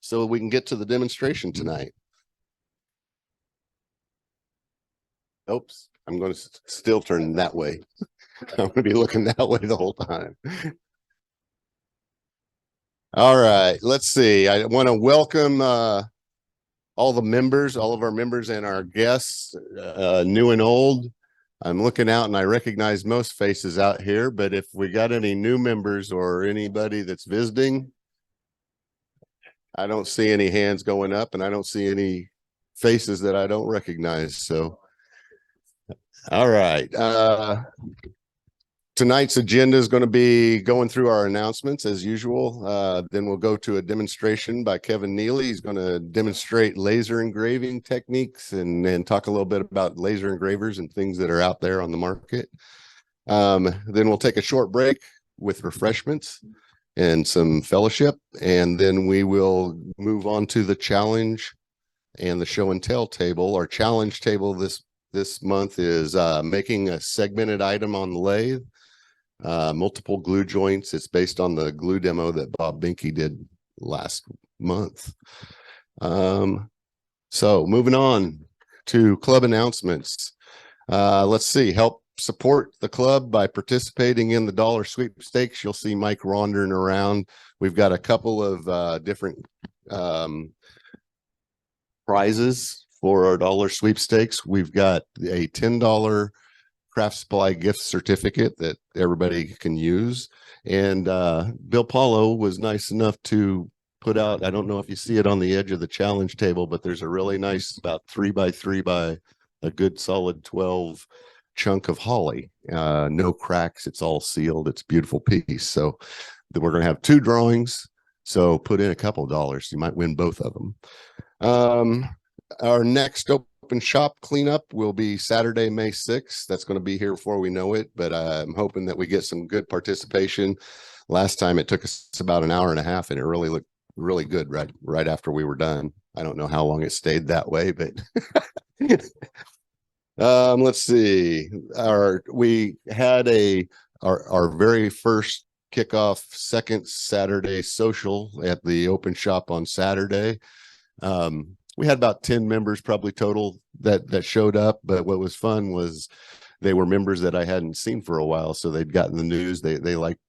so we can get to the demonstration tonight. Oops, I'm going to still turn that way. I'm going to be looking that way the whole time. All right, let's see. I want to welcome all the members, all of our members and our guests, new and old. I'm looking out and I recognize most faces out here, but if we got any new members or anybody that's visiting, I don't see any hands going up and I don't see any faces that I don't recognize. So, all right. Tonight's agenda is going to be going through our announcements as usual. Then we'll go to a demonstration by Kevin Neelley. He's going to demonstrate laser engraving techniques and talk a little bit about laser engravers and things that are out there on the market. Then we'll take a short break with refreshments and some fellowship, and then we will move on to the challenge and the show and tell table. Our challenge table this month is making a segmented item on the lathe. Multiple glue joints. It's based on the glue demo that Bob Binky did last month. So moving on to club announcements. Let's see, help support the club by participating in the dollar sweepstakes. You'll see Mike wandering around. We've got a couple of different prizes for our dollar sweepstakes. We've got a $10 craft supply gift certificate that everybody can use. And Bill Paulo was nice enough to put out, I don't know if you see it on the edge of the challenge table, but there's a really nice about 3x3 by a good solid 12 chunk of holly. No cracks, it's all sealed. It's a beautiful piece. So we're going to have 2 drawings. So put in a couple of dollars. You might win both of them. Our next open shop cleanup will be Saturday, May 6th. That's going to be here before we know it, but I'm hoping that we get some good participation. Last time it took us about an hour and a half, and it really looked really good right after we were done. I don't know how long it stayed that way, but let's see. We had our very first kickoff second Saturday social at the open shop on Saturday. We had about 10 members probably total that showed up, but what was fun was they were members that I hadn't seen for a while, so they'd gotten the news. They liked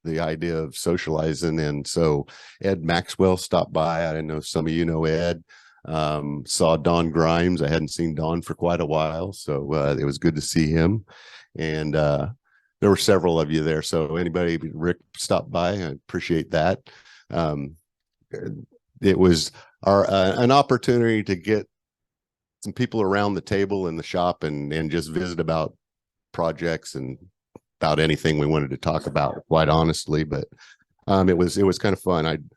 the idea of socializing, and so Ed Maxwell stopped by. I know some of you know Ed. Saw Don Grimes. I hadn't seen Don for quite a while, so it was good to see him. And there were several of you there, so anybody, Rick stopped by, I appreciate that. It was an opportunity to get some people around the table in the shop and just visit about projects and about anything we wanted to talk about, quite honestly. But it was kind of fun.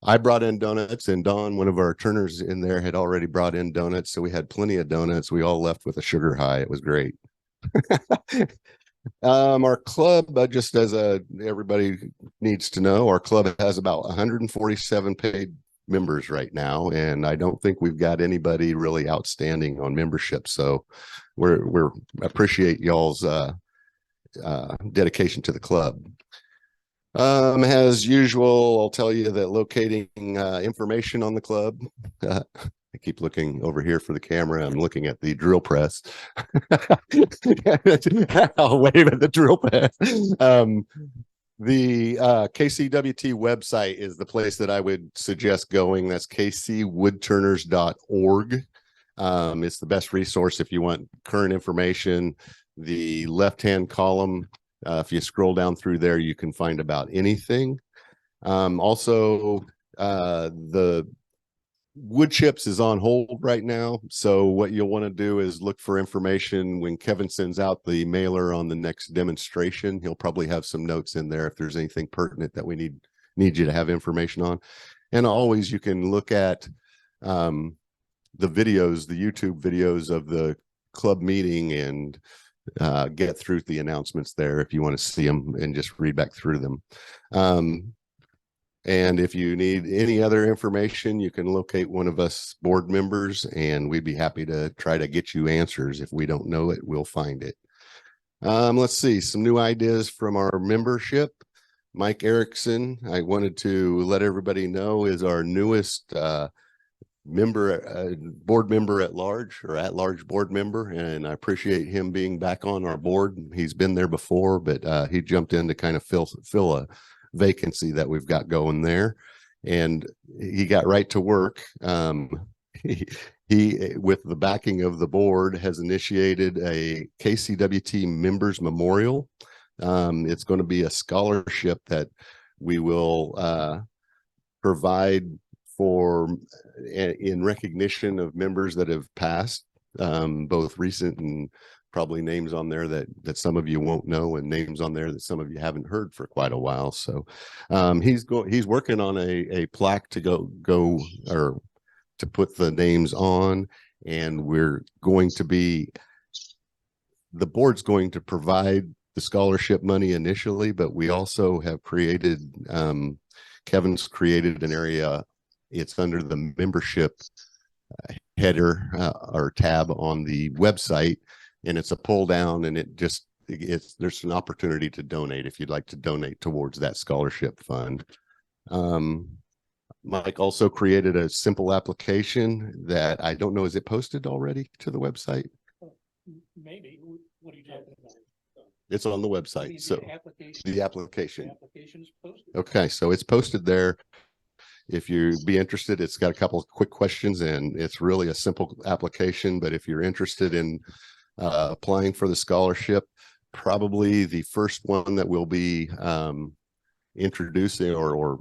I brought in donuts, and Don, one of our turners in there, had already brought in donuts, so we had plenty of donuts. We all left with a sugar high. It was great. Our club, just as everybody needs to know, our club has about 147 paid members right now, and I don't think we've got anybody really outstanding on membership, so we're appreciate y'all's dedication to the club. As usual, I'll tell you that locating information on the club, I keep looking over here for the camera. I'm looking at the drill press. I'll wave at the drill press. The KCWT website is the place that I would suggest going. That's kcwoodturners.org. It's the best resource if you want current information. The left-hand column, if you scroll down through there, you can find about anything. Also, the wood chips is on hold right now. So what you'll want to do is look for information when Kevin sends out the mailer on the next demonstration. He'll probably have some notes in there if there's anything pertinent that we need you to have information on. And always you can look at the videos, the YouTube videos of the club meeting, and get through the announcements there if you want to see them and just read back through them. And if you need any other information, you can locate one of us board members, and we'd be happy to try to get you answers. If we don't know it, we'll find it. Let's see, some new ideas from our membership. Mike Erickson, I wanted to let everybody know, is our newest board member at large board member, and I appreciate him being back on our board. He's been there before, but he jumped in to kind of fill a vacancy that we've got going there, and he got right to work. He, with the backing of the board, has initiated a KCWT members memorial. It's going to be a scholarship that we will provide for in recognition of members that have passed, both recent and probably names on there that some of you won't know, and names on there that some of you haven't heard for quite a while. So he's working on a plaque to go or to put the names on, and the board's going to provide the scholarship money initially, but we also have created, Kevin's created an area. It's under the membership header or tab on the website, and it's a pull down, and there's an opportunity to donate if you'd like to donate towards that scholarship fund. Mike also created a simple application that I don't know, is it posted already to the website? Maybe. What are you talking about? It's on the website. So the application is posted. Okay, so it's posted there. If you be interested, it's got a couple of quick questions, and it's really a simple application. But if you're interested in applying for the scholarship, probably the first one that we'll be introducing or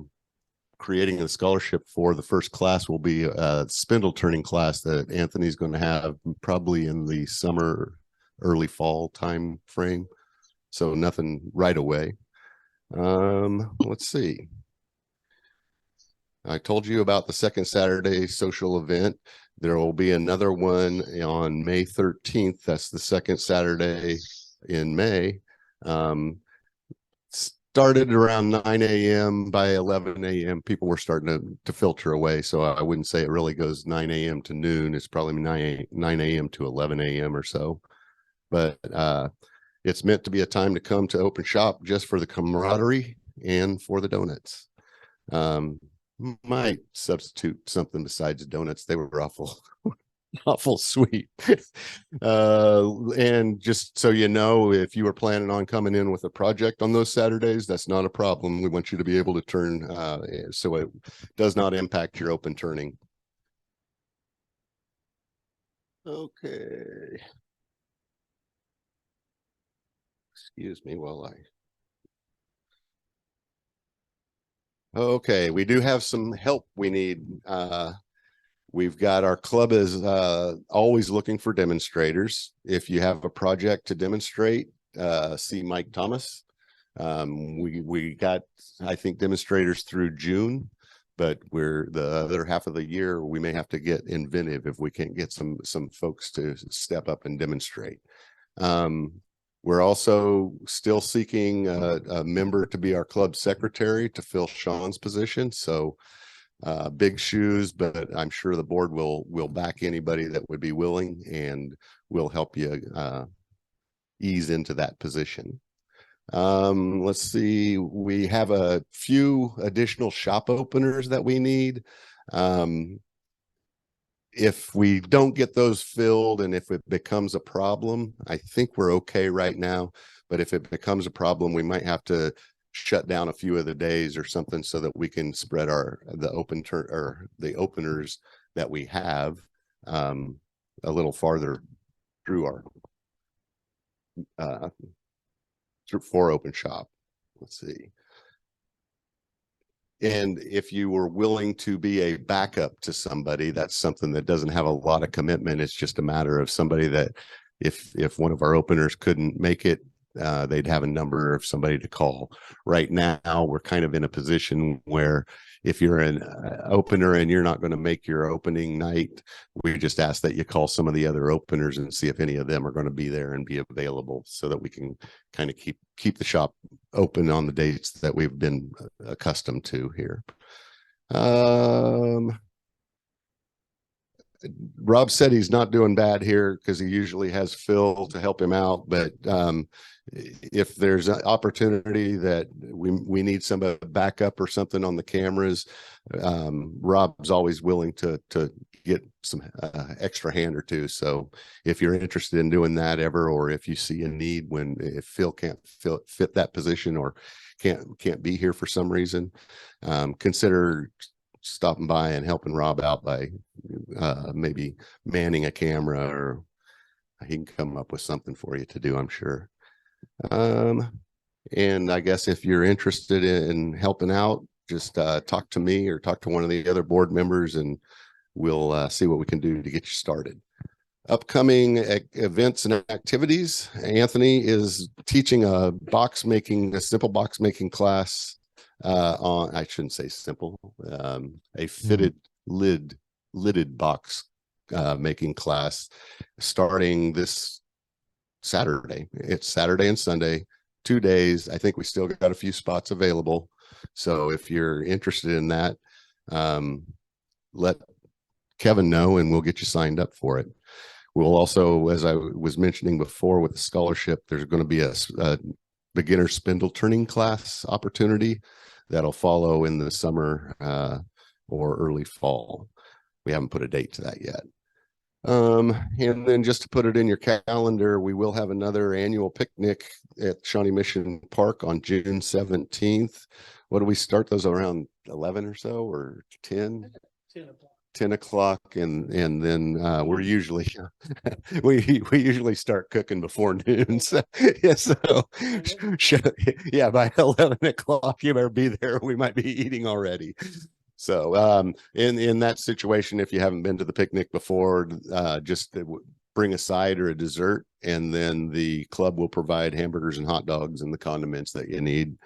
creating a scholarship for, the first class will be a spindle turning class that Anthony's going to have probably in the summer, early fall time frame. So nothing right away. Let's see. I told you about the second Saturday social event. There will be another one on May 13th. That's the second Saturday in May. Started around 9 a.m. By 11 a.m. people were starting to filter away. So I wouldn't say it really goes 9 a.m. to noon. It's probably 9 a.m. to 11 a.m. or so. But it's meant to be a time to come to open shop just for the camaraderie and for the donuts. Might substitute something besides donuts. They were awful sweet. And just so you know, if you were planning on coming in with a project on those Saturdays, that's not a problem. We want you to be able to turn so it does not impact your open turning. Okay. Excuse me while Okay, we do have some help we need. We've got our club is always looking for demonstrators. If you have a project to demonstrate, see Mike Thomas. We got, I think, demonstrators through June, but we're the other half of the year, we may have to get inventive if we can't get some folks to step up and demonstrate. We're also still seeking a member to be our club secretary to fill Sean's position. So big shoes, but I'm sure the board will back anybody that would be willing, and will help you ease into that position. Let's see, we have a few additional shop openers that we need. If we don't get those filled, and if it becomes a problem, I think we're okay right now. But if it becomes a problem, we might have to shut down a few of the days or something so that we can spread the openers that we have a little farther through our for open shop. Let's see. And if you were willing to be a backup to somebody, that's something that doesn't have a lot of commitment. It's just a matter of somebody that if one of our openers couldn't make it, they'd have a number of somebody to call. Right now, we're kind of in a position where if you're an opener and you're not going to make your opening night, we just ask that you call some of the other openers and see if any of them are going to be there and be available, so that we can kind of keep the shop open on the dates that we've been accustomed to here. Rob said he's not doing bad here because he usually has Phil to help him out. But if there's an opportunity that we need some backup or something on the cameras, Rob's always willing to get some extra hand or two. So if you're interested in doing that ever, or if you see a need if Phil can't fit that position or can't be here for some reason, consider stopping by and helping Rob out by maybe manning a camera, or he can come up with something for you to do, I'm sure. And I guess if you're interested in helping out, just talk to me or talk to one of the other board members, and we'll see what we can do to get you started. Upcoming events and activities. Anthony is teaching a simple box making class on, I shouldn't say simple, a fitted lidded box making class starting this Saturday. It's Saturday and Sunday, 2 days. I think we still got a few spots available. So if you're interested in that, let Kevin know and we'll get you signed up for it. We'll also, as I was mentioning before with the scholarship, there's going to be a beginner spindle turning class opportunity that'll follow in the summer or early fall. We haven't put a date to that yet. And then just to put it in your calendar, we will have another annual picnic at Shawnee Mission Park on June 17th. What do we start those around 11 or so, or 10? 10 o'clock, and then we're usually we usually start cooking before noon. So, yeah, yeah, by 11 o'clock you better be there. We might be eating already. So in that situation, if you haven't been to the picnic before, just bring a side or a dessert, and then the club will provide hamburgers and hot dogs and the condiments that you need.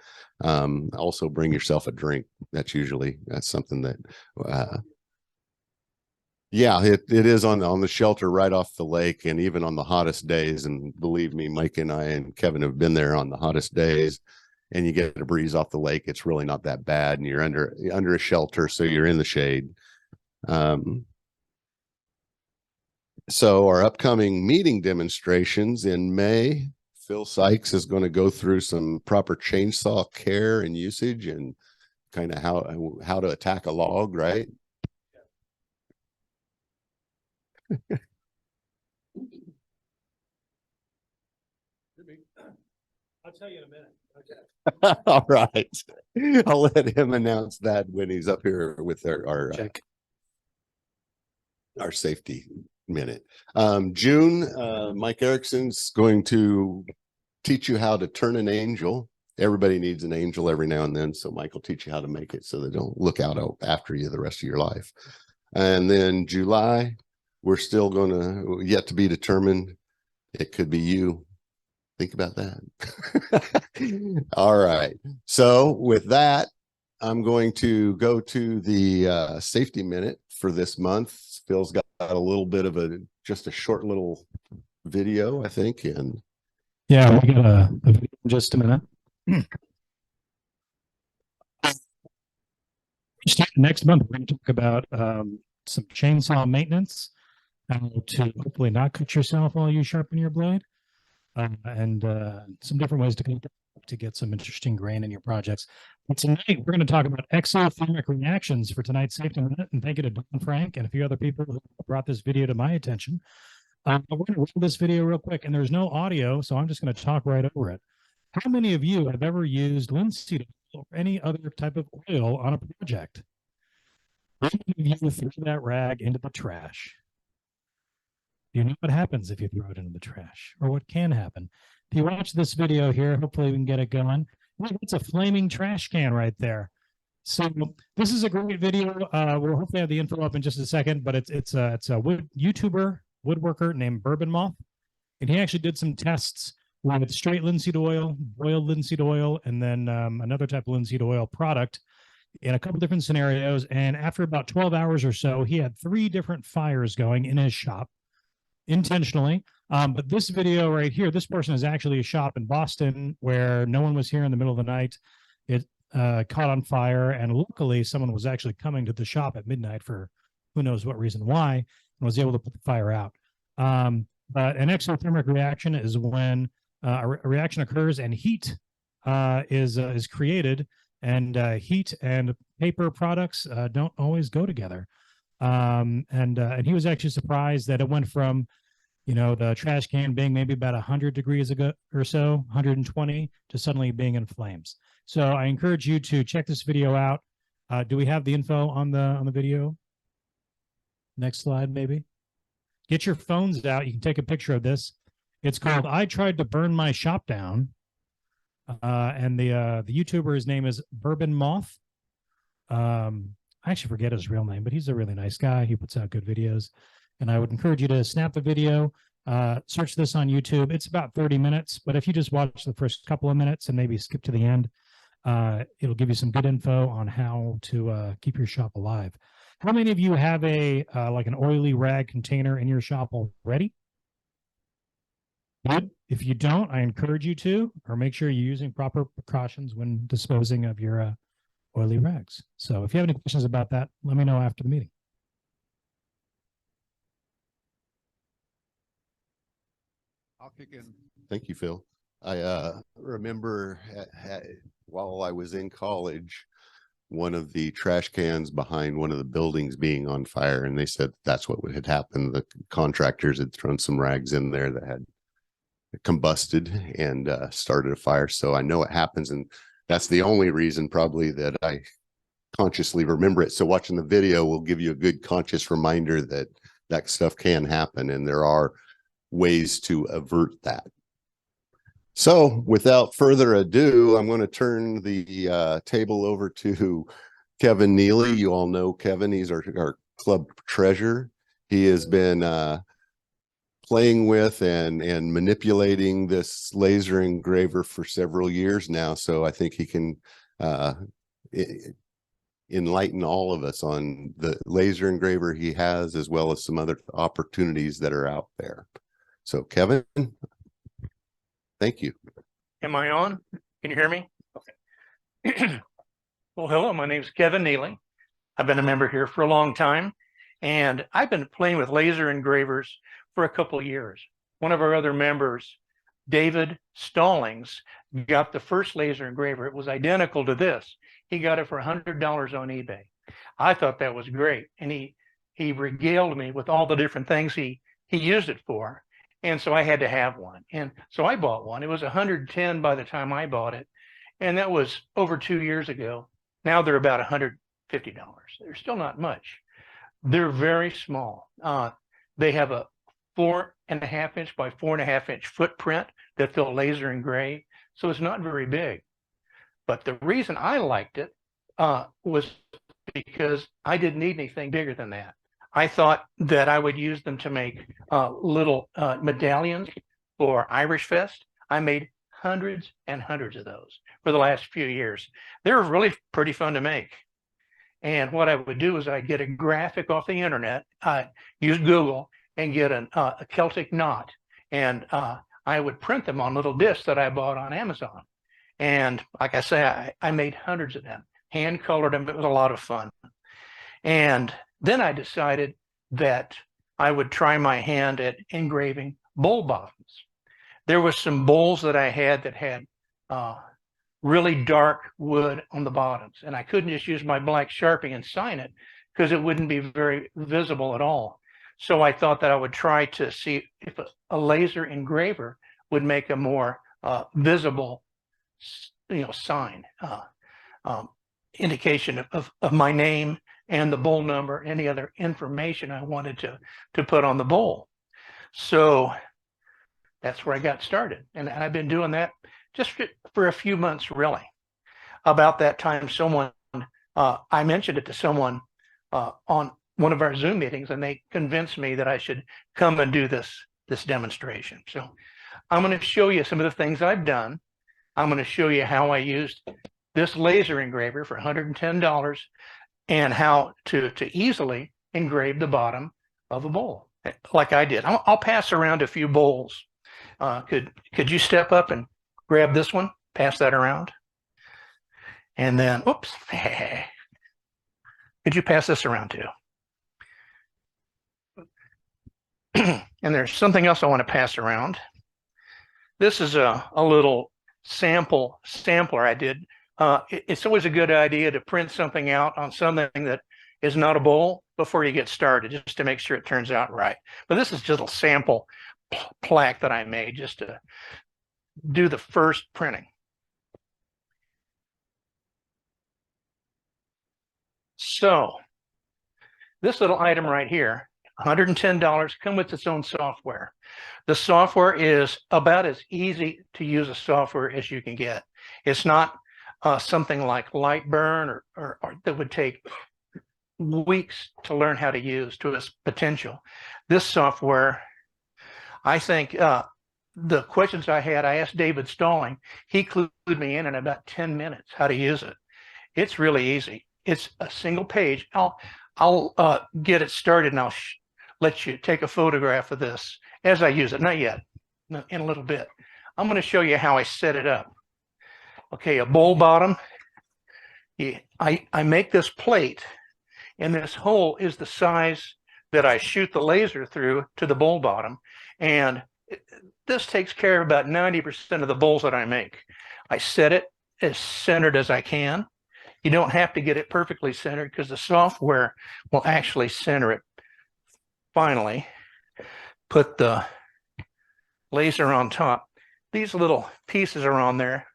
Also bring yourself a drink. That's something that yeah, it is on the shelter right off the lake, and even on the hottest days. And believe me, Mike and I and Kevin have been there on the hottest days, and you get a breeze off the lake. It's really not that bad, and you're under a shelter, so you're in the shade. So our upcoming meeting demonstrations in May, Phil Sykes is going to go through some proper chainsaw care and usage, and kind of how to attack a log, right? I'll tell you in a minute. Okay. All right. I'll let him announce that when he's up here with our safety minute. June, Mike Erickson's going to teach you how to turn an angel. Everybody needs an angel every now and then, so Mike will teach you how to make it so they don't look out after you the rest of your life. And then July, we're still going to, yet to be determined. It could be you. Think about that. All right. So with that, I'm going to go to the safety minute for this month. Phil's got a little bit of just a short little video, I think. And yeah, we got a video in just a minute. Next month, we're going to talk about some chainsaw maintenance, how to hopefully not cut yourself while you sharpen your blade, and some different ways to get some interesting grain in your projects. But tonight, we're going to talk about exothermic reactions for tonight's Safety Minute, and thank you to Don Frank and a few other people who brought this video to my attention. We're going to roll this video real quick, and there's no audio, so I'm just going to talk right over it. How many of you have ever used linseed oil or any other type of oil on a project? How many of you threw that rag into the trash? Do you know what happens if you throw it into the trash, or what can happen? If you watch this video here, hopefully we can get it going. It's a flaming trash can right there. So this is a great video. We'll hopefully have the info up in just a second, but it's a YouTuber woodworker named Bourbon Moth, and he actually did some tests with straight linseed oil, boiled linseed oil, and then another type of linseed oil product in a couple different scenarios. And after about 12 hours or so, he had 3 different fires going in his shop intentionally. But this video right here, this person is actually a shop in Boston where no one was here in the middle of the night. It caught on fire, and luckily someone was actually coming to the shop at midnight for who knows what reason why, and was able to put the fire out. But an exothermic reaction is when a reaction occurs and heat is created, and heat and paper products don't always go together. And he was actually surprised that it went from, you know, the trash can being maybe about 100 degrees ago or so, 120, to suddenly being in flames. So I encourage you to check this video out. Do we have the info on the video? Next slide, maybe. Get your phones out. You can take a picture of this. It's called "I Tried to Burn My Shop Down," and the YouTuber, his name is Bourbon Moth. I actually forget his real name, but he's a really nice guy. He puts out good videos, and I would encourage you to snap the video, search this on YouTube. It's about 30 minutes, but if you just watch the first couple of minutes and maybe skip to the end, it'll give you some good info on how to keep your shop alive. How many of you have a like an oily rag container in your shop already? Good. If you don't, I encourage you to, or make sure you're using proper precautions when disposing of your oily rags. So if you have any questions about that, let me know after the meeting. I'll kick in. Thank you, Phil. I remember while I was in college, one of the trash cans behind one of the buildings being on fire, and they said that's what had happened. The contractors had thrown some rags in there that had combusted and started a fire. So I know it happens, and that's the only reason probably that I consciously remember it. So watching the video will give you a good conscious reminder that that stuff can happen, and there are ways to avert that. So without further ado, I'm going to turn the table over to Kevin Neelley. You all know Kevin. He's our club treasurer. He has been playing with and manipulating this laser engraver for several years now. So I think he can enlighten all of us on the laser engraver he has, as well as some other opportunities that are out there. So Kevin, thank you. Am I on? Can you hear me? Okay. Well, hello, my name is Kevin Neelley. I've been a member here for a long time, and I've been playing with laser engravers for a couple of years. One of our other members, David Stallings, got the first laser engraver. It was identical to this. He got it for $100 on eBay. I thought that was great, and he regaled me with all the different things he used it for. And so I had to have one. And so I bought one. It was $110 by the time I bought it. And that was over 2 years ago. Now they're about $150. They're still not much. They're very small. They have a 4.5 inch by 4.5 inch footprint that they'll laser engrave. So it's not very big. But the reason I liked it was because I didn't need anything bigger than that. I thought that I would use them to make little medallions for Irish Fest. I made hundreds and hundreds of those for the last few years. They're really pretty fun to make. And what I would do is I'd get a graphic off the internet, use Google, and get a Celtic knot. And I would print them on little discs that I bought on Amazon. And like I say, I made hundreds of them, hand colored them. It was a lot of fun. And then I decided that I would try my hand at engraving bowl bottoms. There was some bowls that I had that had really dark wood on the bottoms, and I couldn't just use my black Sharpie and sign it because it wouldn't be very visible at all. So I thought that I would try to see if a laser engraver would make a more visible, sign, indication of my name and the bowl number, any other information I wanted to put on the bowl. So that's where I got started. And I've been doing that just for a few months, really. About that time, I mentioned it to someone on one of our Zoom meetings, and they convinced me that I should come and do this demonstration. So I'm going to show you some of the things I've done. I'm going to show you how I used this laser engraver for $110 and how to easily engrave the bottom of a bowl like I did. I'll pass around a few bowls. Could you step up and grab this one, pass that around? And then, oops, could you pass this around too? And there's something else I want to pass around. This is a little sampler I did. It's always a good idea to print something out on something that is not a bowl before you get started, just to make sure it turns out right. But this is just a sample plaque that I made just to do the first printing. So this little item right here, $110, come with its own software. The software is about as easy to use a software as you can get. It's not something like Lightburn or that would take weeks to learn how to use to its potential. This software, I think the questions I had, I asked David Stalling. He clued me in about 10 minutes how to use it. It's really easy. It's a single page. I'll get it started and I'll let you take a photograph of this as I use it. Not yet, in a little bit. I'm going to show you how I set it up. Okay, a bowl bottom. I make this plate, and this hole is the size that I shoot the laser through to the bowl bottom. And this takes care of about 90% of the bowls that I make. I set it as centered as I can. You don't have to get it perfectly centered because the software will actually center it. Finally, put the laser on top. These little pieces are on there.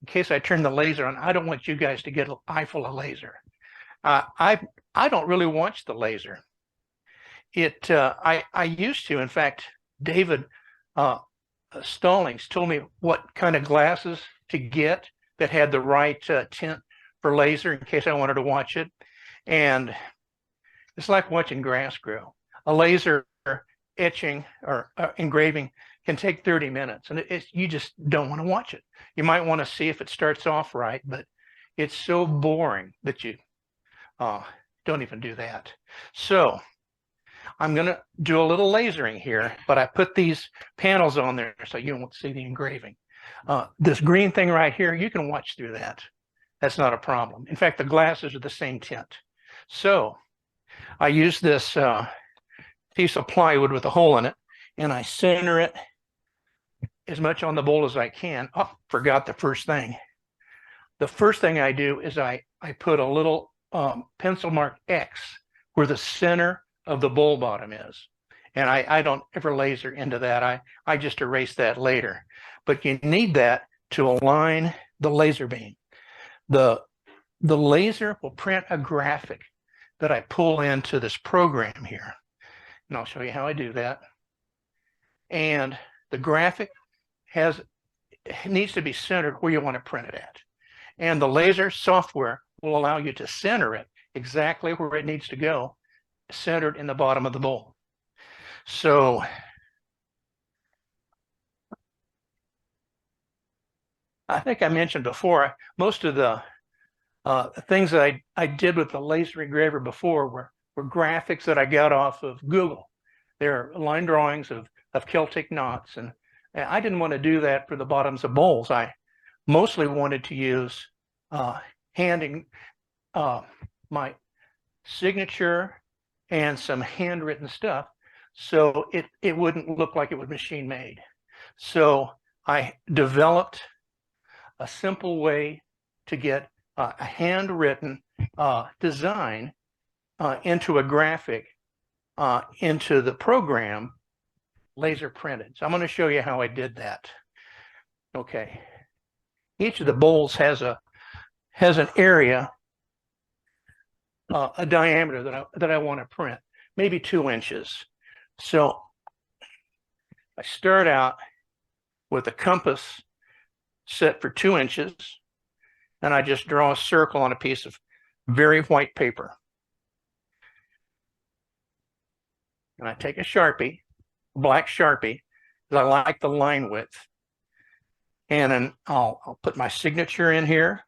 In case I turn the laser on, I don't want you guys to get an eye full of laser. I don't really watch the laser. I used to. In fact, David Stallings told me what kind of glasses to get that had the right tint for laser in case I wanted to watch it. And it's like watching grass grow. A laser etching or engraving can take 30 minutes, and you just don't want to watch it. You might want to see if it starts off right, but it's so boring that you don't even do that. So I'm going to do a little lasering here, but I put these panels on there so you won't see the engraving. This green thing right here, you can watch through that. That's not a problem. In fact, the glasses are the same tint. So I use this piece of plywood with a hole in it, and I center it as much on the bowl as I can. Oh, forgot the first thing. The first thing I do is I put a little pencil mark X where the center of the bowl bottom is. And I don't ever laser into that. I just erase that later. But you need that to align the laser beam. The laser will print a graphic that I pull into this program here. And I'll show you how I do that. And the graphic needs to be centered where you want to print it at. And the laser software will allow you to center it exactly where it needs to go, centered in the bottom of the bowl. So I think I mentioned before, most of the things that I did with the laser engraver before were graphics that I got off of Google. They're line drawings of Celtic knots, and I didn't want to do that for the bottoms of bowls. I mostly wanted to use handing my signature and some handwritten stuff so it wouldn't look like it was machine made. So I developed a simple way to get a handwritten design into a graphic into the program laser printed. So I'm going to show you how I did that. Okay. Each of the bowls has an area, a diameter that I want to print, maybe 2 inches. So I start out with a compass set for 2 inches, and I just draw a circle on a piece of very white paper. And I take a Sharpie, black Sharpie, because I like the line width. And then I'll put my signature in here.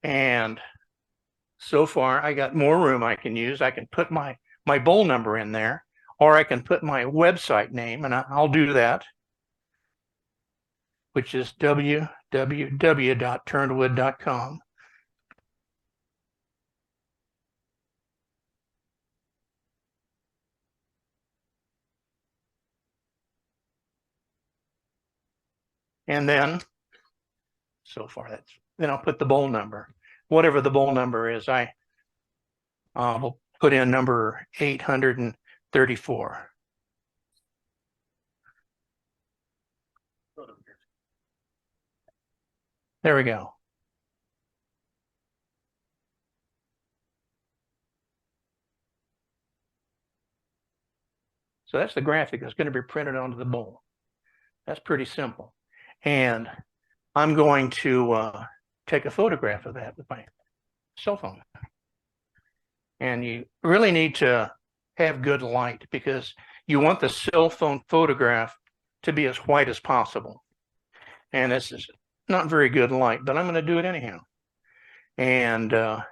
And so far, I got more room I can use. I can put my bowl number in there, or I can put my website name, and I'll do that, which is www.kcwt.org. www.turnedwood.com. And then, so far then I'll put the bowl number. Whatever the bowl number is, I will put in number 834. There we go. So that's the graphic that's going to be printed onto the bowl. That's pretty simple. And I'm going to take a photograph of that with my cell phone. And you really need to have good light because you want the cell phone photograph to be as white as possible. And this is not very good light, but I'm going to do it anyhow. And just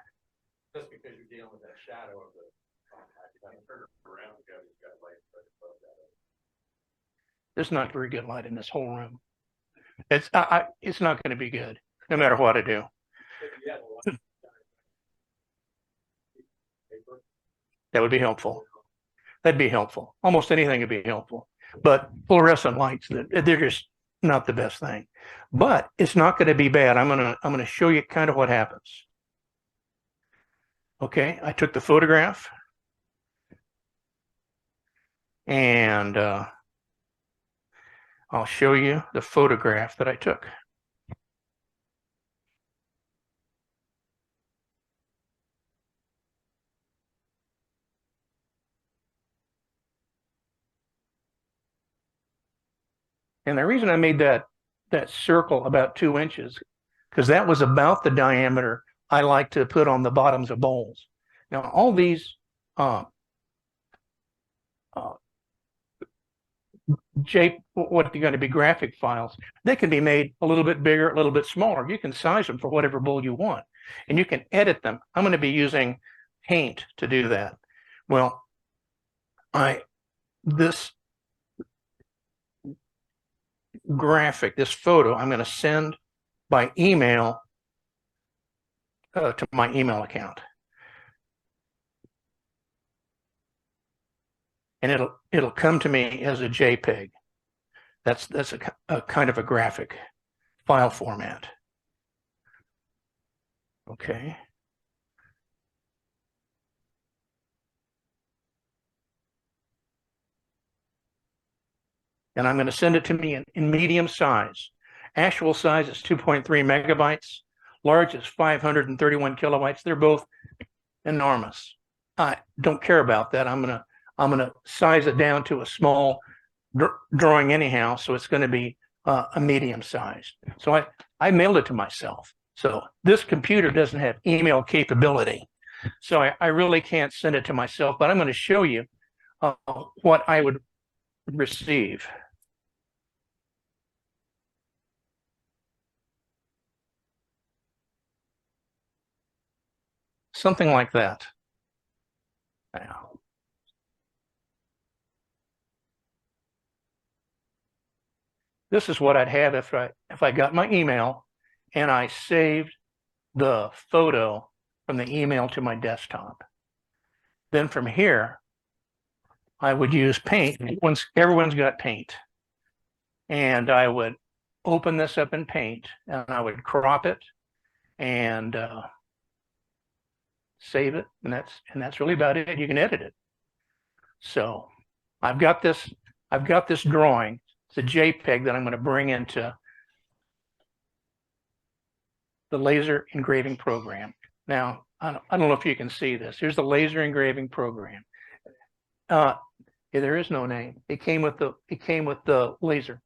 because you're dealing with that shadow of the around the gun, you've got light above that. there's not very good light in this whole room. It's not going to be good, no matter what I do. That would be helpful. That'd be helpful. Almost anything would be helpful. But fluorescent lights, they're just not the best thing. But it's not going to be bad. I'm gonna show you kind of what happens. Okay, I took the photograph, and I'll show you the photograph that I took. And the reason I made that circle about 2 inches, because that was about the diameter I like to put on the bottoms of bowls. Now, all these what are going to be graphic files, they can be made a little bit bigger, a little bit smaller. You can size them for whatever bowl you want, and you can edit them. I'm going to be using Paint to do that. Well, this graphic, this photo, I'm going to send by email to my email account, and it'll come to me as a JPEG. That's a kind of a graphic file format. Okay. And I'm going to send it to me in medium size. Actual size is 2.3 megabytes. Large is 531 kilobytes. They're both enormous. I don't care about that. I'm gonna size it down to a small drawing anyhow, so it's going to be a medium size. So I mailed it to myself. So this computer doesn't have email capability, so I really can't send it to myself. But I'm going to show you what I would receive. Something like that. Now, this is what I'd have if I got my email and I saved the photo from the email to my desktop. Then from here, I would use Paint. Everyone's got Paint. And I would open this up in Paint, and I would crop it and save it, and that's really about it. You can edit it. So I've got this drawing. It's a JPEG that I'm going to bring into the laser engraving program. Now, I don't know if you can see this. Here's the laser engraving program. Yeah, there is no name. It came with the laser.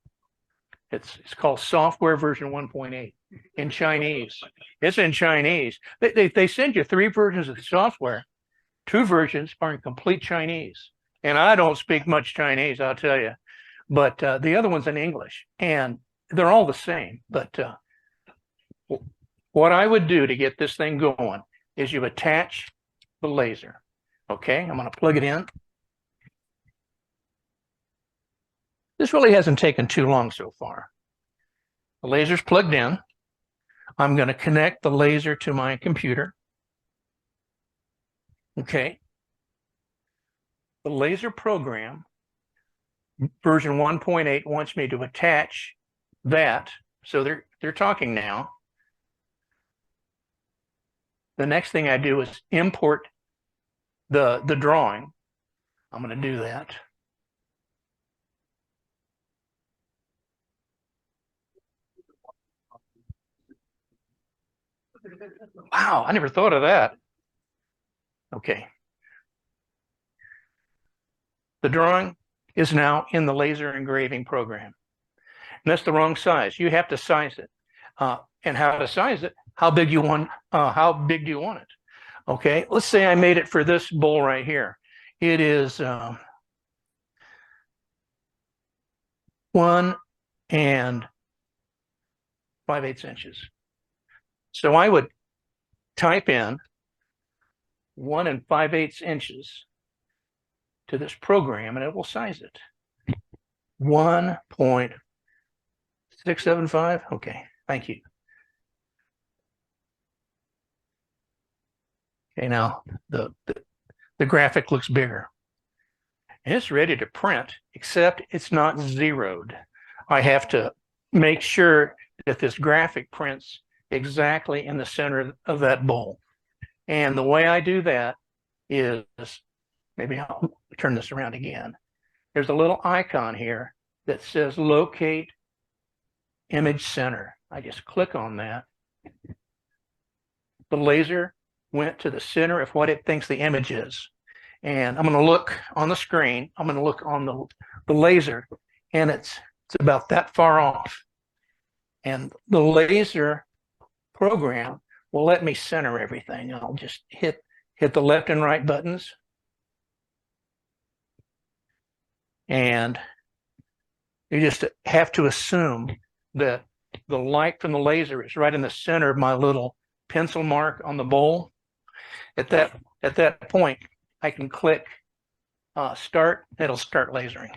It's called software version 1.8 in Chinese. It's in Chinese. They send you 3 versions of the software. 2 versions are in complete Chinese. And I don't speak much Chinese, I'll tell you. But the other one's in English. And they're all the same. But what I would do to get this thing going is you attach the laser. Okay, I'm going to plug it in. This really hasn't taken too long so far. The laser's plugged in. I'm going to connect the laser to my computer. Okay. The laser program, version 1.8, wants me to attach that. So they're talking now. The next thing I do is import the drawing. I'm going to do that. Wow, I never thought of that. Okay. The drawing is now in the laser engraving program. And that's the wrong size. You have to size it. And how to size it, how big do you want it? Okay, let's say I made it for this bowl right here. It is 1 5/8 inches. So I would type in 1 5/8 inches to this program and it will size it. 1.675. Okay, thank you. Okay, now the graphic looks bigger. And it's ready to print, except it's not zeroed. I have to make sure that this graphic prints exactly in the center of that bowl. And the way I do that is, maybe I'll turn this around again. There's a little icon here that says locate image center. I just click on that. The laser went to the center of what it thinks the image is. And I'm going to look on the screen. I'm going to look on the laser, and it's about that far off. And the laser program will let me center everything. I'll just hit the left and right buttons. And you just have to assume that the light from the laser is right in the center of my little pencil mark on the bowl. At that point, I can click start. It'll start lasering.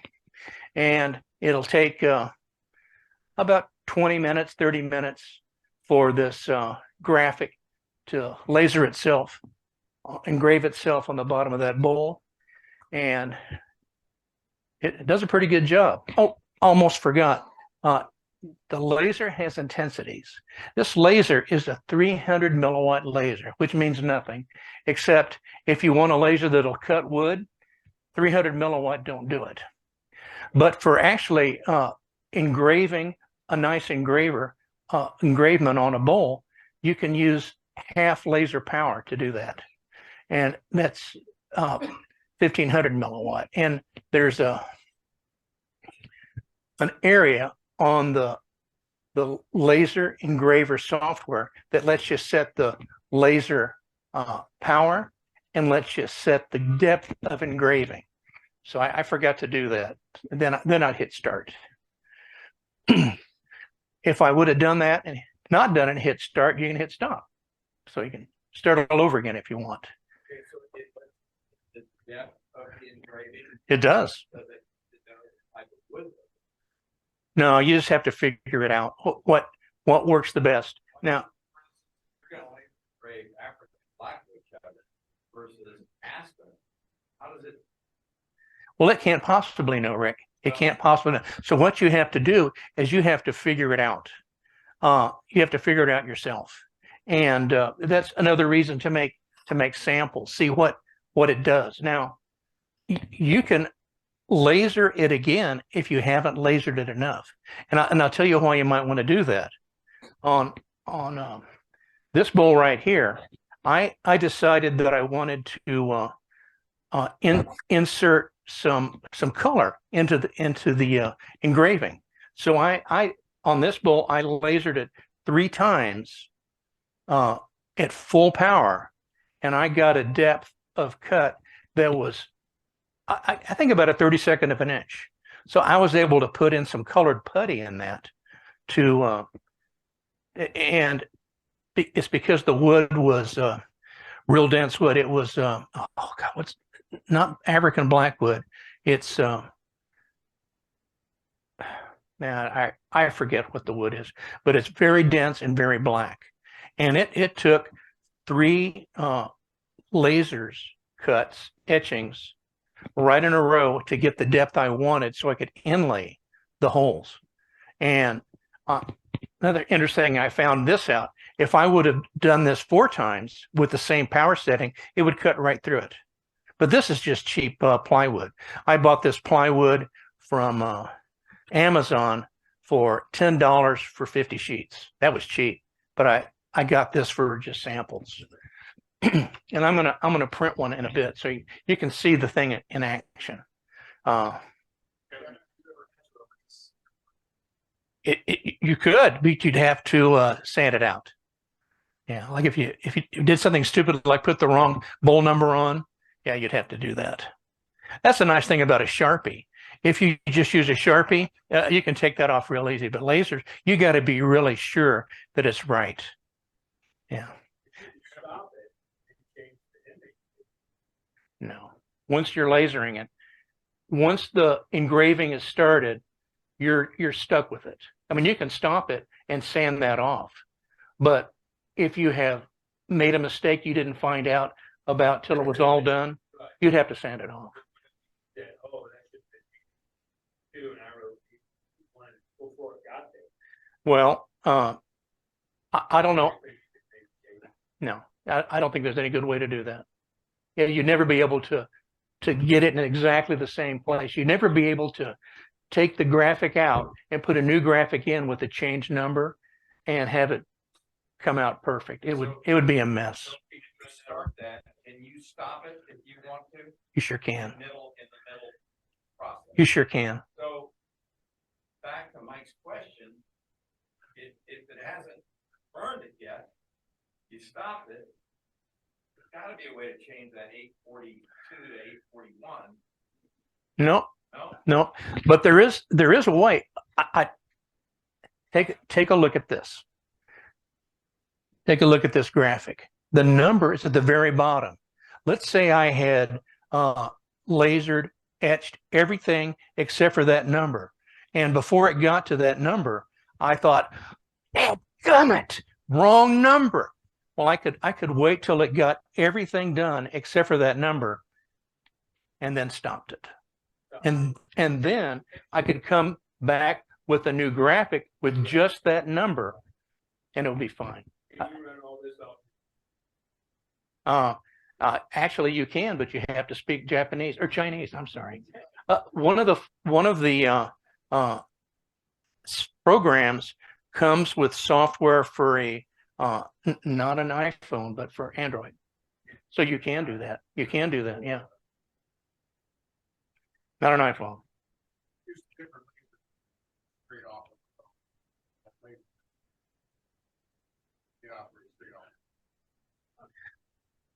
And it'll take about 20 minutes, 30 minutes for this graphic to laser itself, engrave itself on the bottom of that bowl. And it does a pretty good job. Oh, almost forgot. The laser has intensities. This laser is a 300 milliwatt laser, which means nothing, except if you want a laser that'll cut wood, 300 milliwatt don't do it. But for actually engraving a nice engravement on a bowl, you can use half laser power to do that. And that's 1500 milliwatt. And there's an area on the laser engraver software that lets you set the laser power and lets you set the depth of engraving. So I forgot to do that. And then I'd hit start. If I would have done that and not done it and hit start, you can hit stop. So you can start all over again if you want. Okay, so the depth of the engraving. It does. No, you just have to figure it out. What works the best. Now, you're going to engrave African blackwood cabinet versus aspen. How does it? well, it can't possibly know, Rick. It can't possibly know. So what you have to do is you have to figure it out. You have to figure it out yourself. And that's another reason to make samples, see what it does. Now, you can laser it again if you haven't lasered it enough. And I'll tell you why you might want to do that. On this bowl right here, I decided that I wanted to insert some color into the engraving. So I on this bowl I lasered it 3 times at full power, and I got a depth of cut that was I think about a 32nd of an inch. So I was able to put in some colored putty in that to and it's because the wood was real dense wood. It was oh God, what's not African blackwood. It's now I forget what the wood is, but it's very dense and very black. And it took 3 lasers, cuts, etchings right in a row to get the depth I wanted so I could inlay the holes. And another interesting thing, I found this out. If I would have done this 4 times with the same power setting, it would cut right through it. But this is just cheap plywood. I bought this plywood from Amazon for $10 for 50 sheets. That was cheap, but I got this for just samples. And I'm gonna print one in a bit so you can see the thing in action. You could, but you'd have to sand it out. Yeah, like if you did something stupid like put the wrong bowl number on, yeah, you'd have to do that. That's the nice thing about a Sharpie. If you just use a Sharpie, you can take that off real easy. But lasers, you got to be really sure that it's right. Yeah. No. Once you're lasering it, once the engraving is started, you're stuck with it. I mean, you can stop it and sand that off. But if you have made a mistake you didn't find out about till it was all done, you'd have to sand it off. Well, I don't know. No, I don't think there's any good way to do that. Yeah, you'd never be able to get it in exactly the same place. You'd never be able to take the graphic out and put a new graphic in with a changed number and have it come out perfect. It would be a mess. If you start that, can you stop it if you want to? You sure can. In the middle process. You sure can. So back to Mike's question, if it hasn't burned it yet, you stop it. There's got to be a way to change that 842 to 841. No, but there is a way. I take a look at this. Take a look at this graphic. The number is at the very bottom. Let's say I had lasered, etched everything except for that number. And before it got to that number, I thought, "Gummit, wrong number." Well, I could wait till it got everything done except for that number and then stopped it. And then I could come back with a new graphic with just that number and it'll be fine. Can you run all this off? Actually, you can, but you have to speak Japanese or Chinese. I'm sorry. One of the programs comes with software for a not an iPhone, but for Android. So you can do that. You can do that. Yeah. Not an iPhone.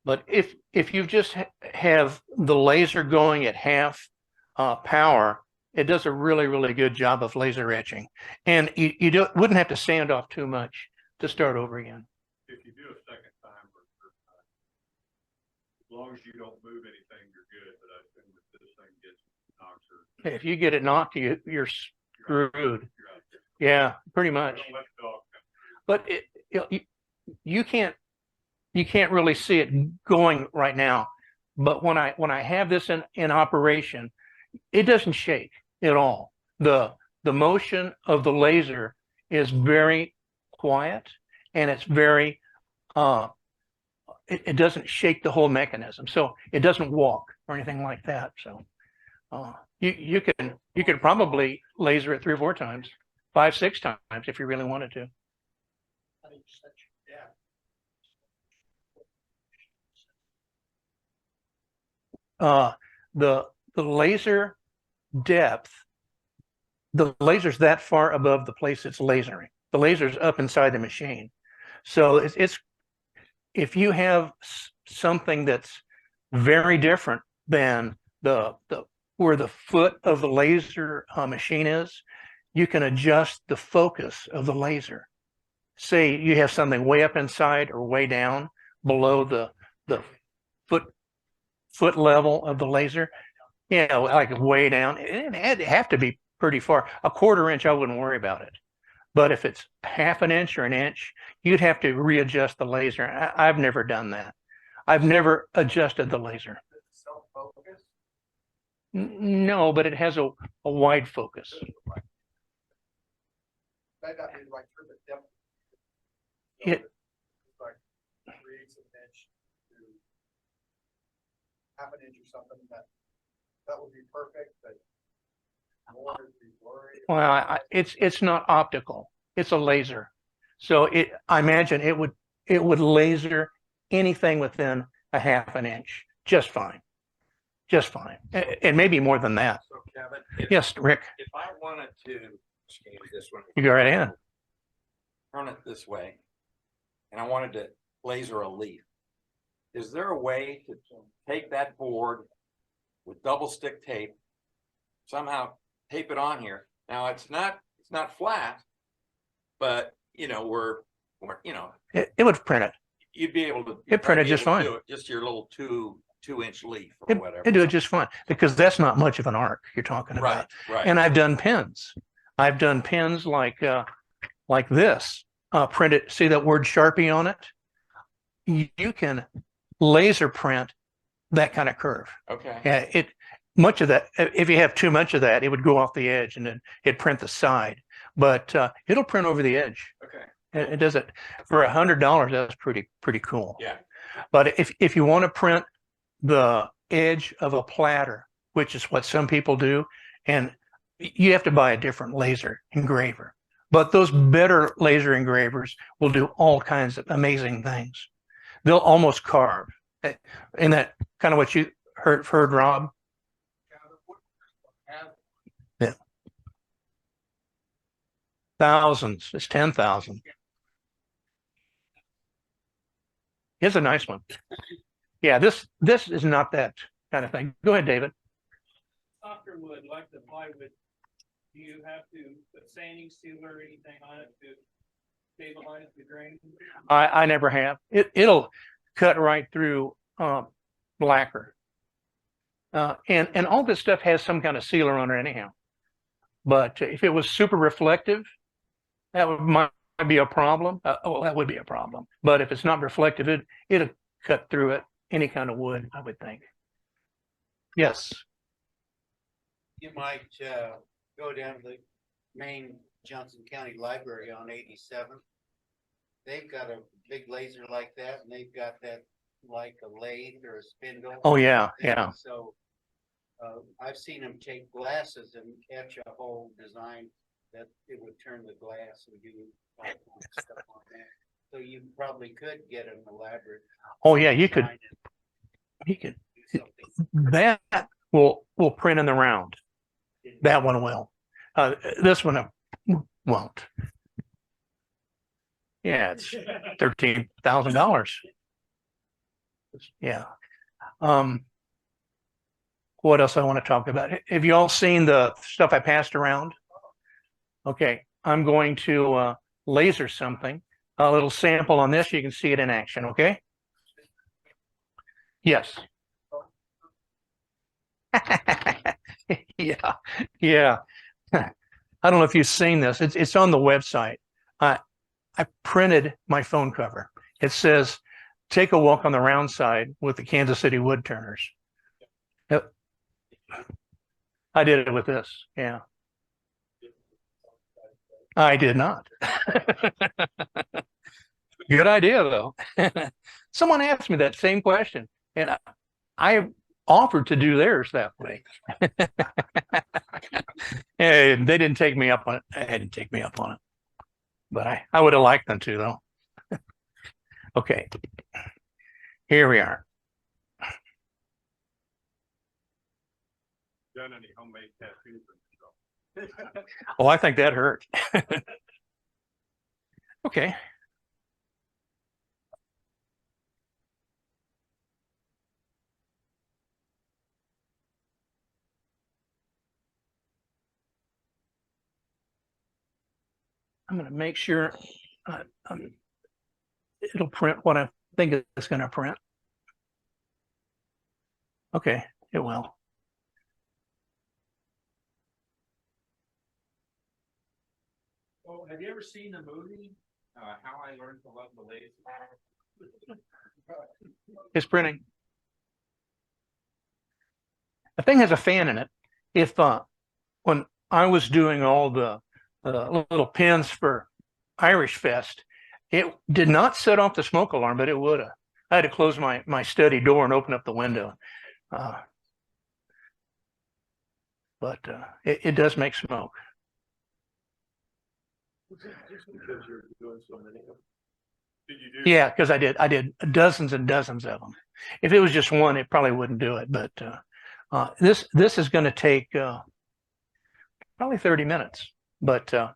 But if you just have the laser going at half power, it does a really, really good job of laser etching. And you wouldn't have to sand off too much to start over again. If you do a second time or third time, as long as you don't move anything, you're good. But I think if this thing gets knocked or If you get it knocked, you're screwed. Yeah, pretty much. But you can't really see it going right now. But when I have this in operation, it doesn't shake at all. The motion of the laser is very quiet, and it's very it doesn't shake the whole mechanism, so it doesn't walk or anything like that. So you could probably laser it 3 or 4 times, 5, 6 times if you really wanted to. The laser depth, the laser's that far above the place it's lasering. The laser's up inside the machine. So it's if you have something that's very different than where the foot of the laser machine is, you can adjust the focus of the laser. Say you have something way up inside or way down below the foot level of the laser, you know, like way down. It'd have to be pretty far. A 1/4 inch, I wouldn't worry about it. But if it's half an inch or an inch, you'd have to readjust the laser. I've never done that. I've never adjusted the laser. Self-focus? No, but it has a wide focus. Might not be like for the depth. It, Like 3/8 of an inch to half an inch or something, that would be perfect, but more would be blurry. well, it's not optical. It's a laser. So I imagine it would laser anything within a half an inch just fine. Just fine. And maybe more than that. So Kevin, Yes, Rick, if I wanted to change this one, you go right ahead. turn it this way, and I wanted to laser a leaf, is there a way to take that board with double stick tape, somehow tape it on here? Now it's not flat, but you know, we're you know, It would print it. you'd be able to. It printed just fine. Just your little two-inch leaf or whatever. It'd do it just fine because that's not much of an arc you're talking about. Right. And I've done pins. I've done pins like this. Printed. See that word Sharpie on it? You can laser print that kind of curve. Okay. Yeah, much of that. If you have too much of that, it would go off the edge and then it'd print the side. But it'll print over the edge. Okay. It does it for $100. That's pretty cool. Yeah. But if you want to print the edge of a platter, which is what some people do, and you have to buy a different laser engraver. But those better laser engravers will do all kinds of amazing things. They'll almost carve. Isn't that kind of what you heard, Rob? Yeah. Thousands. It's 10,000. It's a nice one. Yeah, this is not that kind of thing. Go ahead, David. Softer wood, like the plywood, do you have to put sanding sealer or anything on it to stabilize the grain? I never have. It'll cut right through lacquer. And all this stuff has some kind of sealer on it anyhow. But if it was super reflective, might be a problem. That would be a problem. But if it's not reflective, it'll cut through it, any kind of wood, I would think. Yes. You might go down to the main Johnson County Library on 87. They've got a big laser like that, and they've got that like a lathe or a spindle. Oh yeah, yeah. So I've seen them take glasses and etch a whole design that it would turn the glass and do all kinds of stuff on that. So you probably could get an elaborate. Oh yeah, you could. design and You could. do something. That will print in the round. That one will. This one won't. Yeah, it's $13,000. Yeah. What else I want to talk about? Have you all seen the stuff I passed around? Okay, I'm going to laser something. A little sample on this. You can see it in action. Okay. Yes. Yeah. I don't know if you've seen this. It's on the website. I printed my phone cover. It says, "Take a walk on the round side with the Kansas City Woodturners." I did it with this. Yeah. I did not. Good idea, though. Someone asked me that same question, and I offered to do theirs that way. And they didn't take me up on it. They didn't take me up on it. But I would have liked them to, though. Okay. Here we are. Done any homemade tattoos for yourself? Oh, I think that hurt. Okay. I'm going to make sure it'll print what I think it's going to print. Okay, it will. Oh, Have you ever seen the movie, How I Learned to Love the Laser? It's printing. The thing has a fan in it. If when I was doing all the little pins for Irish Fest, it did not set off the smoke alarm, but it would have. I had to close my study door and open up the window. But it does make smoke. Just because you're doing so many of them. Did you do? Yeah, because I did dozens and dozens of them. If it was just one, it probably wouldn't do it. But this is going to take probably 30 minutes. But I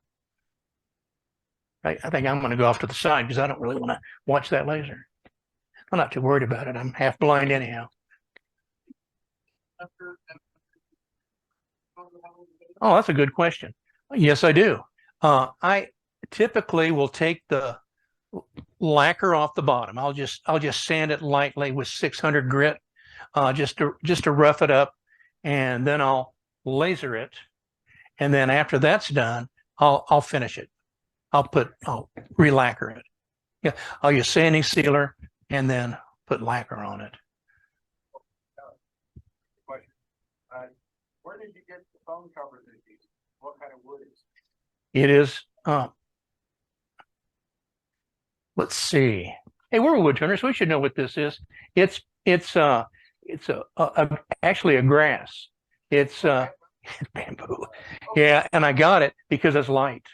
think I'm going to go off to the side because I don't really want to watch that laser. I'm not too worried about it. I'm half blind anyhow. Oh, that's a good question. Yes, I do. I typically will take the lacquer off the bottom. I'll just sand it lightly with 600 grit, just to rough it up, and then I'll laser it. And then after that's done, I'll finish it. I'll re-lacquer it. Yeah, I'll use sanding sealer and then put lacquer on it. Question. Where did you get the phone covers in these? What kind of wood is it? It is, let's see. Hey, we're Woodturners. We should know what this is. It's actually a grass. It's bamboo. Yeah, and I got it because it's light.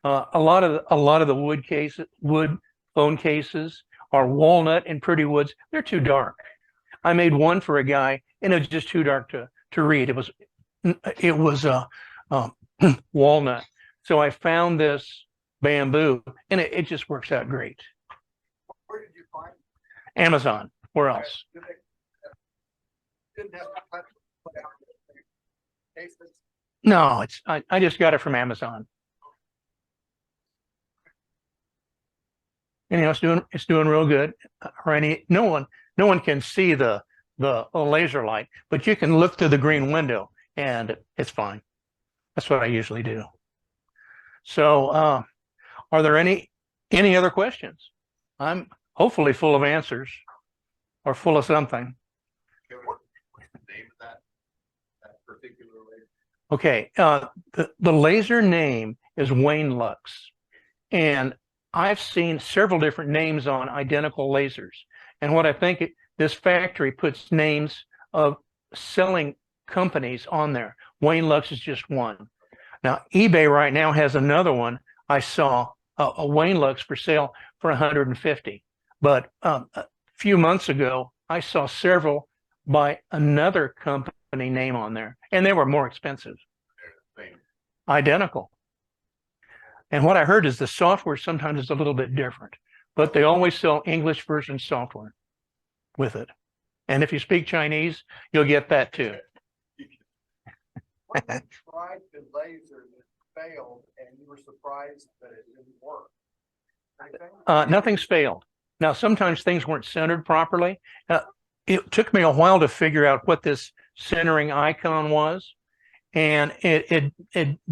A lot of the wood phone cases are walnut and pretty woods. They're too dark. I made one for a guy, and it was just too dark to read. It was walnut. So I found this bamboo, and it just works out great. Where did you find it? Amazon. Where else? Didn't have to put out cases. No, I just got it from Amazon. And it's doing real good. No one can see the laser light, but you can look through the green window and it's fine. That's what I usually do. So are there any other questions? I'm hopefully full of answers or full of something. What's the name of that particular laser? Okay, the laser name is Wayne Lux, and I've seen several different names on identical lasers. And what I think this factory puts names of selling companies on there. Wayne Lux is just one. Now, eBay right now has another one. I saw a Wayne Lux for sale for 150. But a few months ago, I saw several by another company name on there, and they were more expensive. Identical. And what I heard is the software sometimes is a little bit different, but they always sell English version software with it. And if you speak Chinese, you'll get that too. What if you tried the laser that failed and you were surprised that it didn't work? Anything? Nothing's failed. Now, sometimes things weren't centered properly. It took me a while to figure out what this centering icon was. And it